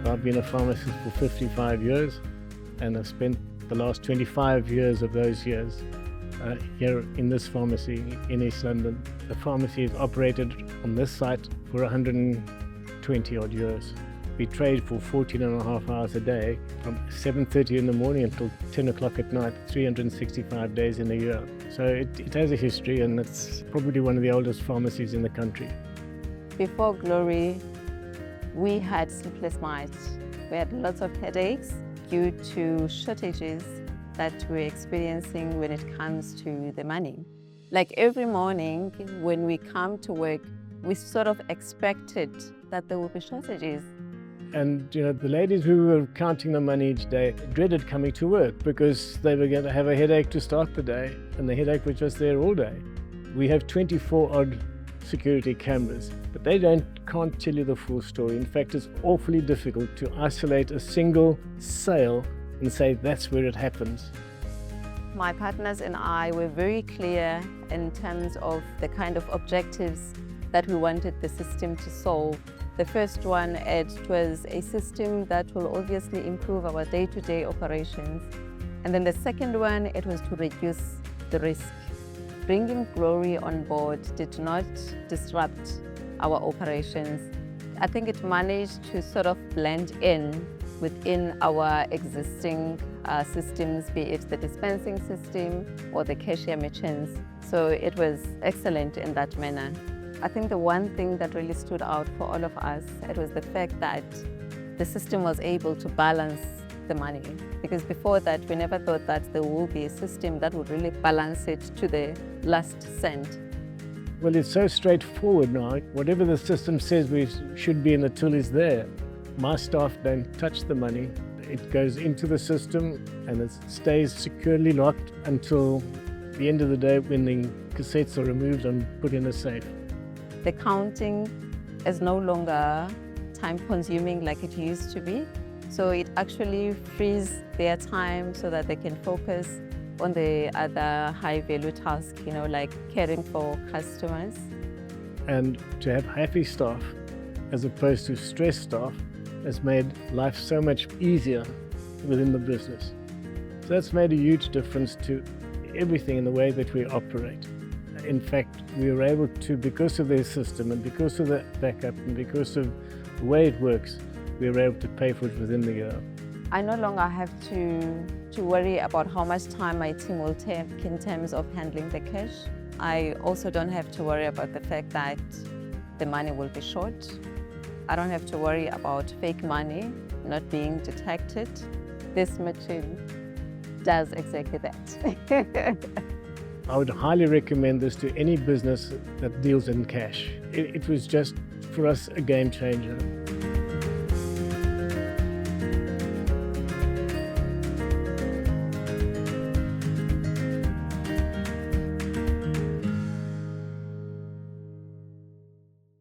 I've been a pharmacist for 55 years, and I've spent the last 25 years of those years here in this pharmacy in East London. The pharmacy has operated on this site for 120 odd years. We trade for 14 and a half hours a day, from 7:30 in the morning until 10 o'clock at night, 365 days in a year. So it has a history, and it's probably one of the oldest pharmacies in the country. Before Glory, we had sleepless nights. We had lots of headaches due to shortages that we're experiencing when it comes to the money. Like every morning when we come to work, we sort of expected that there will be shortages. And the ladies who were counting the money each day dreaded coming to work because they were going to have a headache to start the day, and the headache was just there all day. We have 24 odd security cameras, but they can't tell you the full story. In fact, it's awfully difficult to isolate a single sale and say that's where it happens. My partners and I were very clear in terms of the kind of objectives that we wanted the system to solve. The first one, it was a system that will obviously improve our day-to-day operations. And then the second one, it was to reduce the risk. Bringing Glory on board did not disrupt our operations. I think it managed to sort of blend in within our existing systems, be it the dispensing system or the cashier machines. So it was excellent in that manner. I think the one thing that really stood out for all of us, it was the fact that the system was able to balance the money. Because before that, we never thought that there would be a system that would really balance it to the last cent. Well, it's so straightforward now. Whatever the system says we should be in the till is there. My staff don't touch the money. It goes into the system and it stays securely locked until the end of the day when the cassettes are removed and put in a safe. The counting is no longer time-consuming like it used to be. So it actually frees their time so that they can focus on the other high-value tasks, like caring for customers. And to have happy staff as opposed to stressed staff has made life so much easier within the business. So that's made a huge difference to everything in the way that we operate. In fact, we were able to, because of their system and because of the backup and because of the way it works, we were able to pay for it within the year. I no longer have to worry about how much time my team will take in terms of handling the cash. I also don't have to worry about the fact that the money will be short. I don't have to worry about fake money not being detected. This machine does exactly that. I would highly recommend this to any business that deals in cash. It was just, for us, a game changer.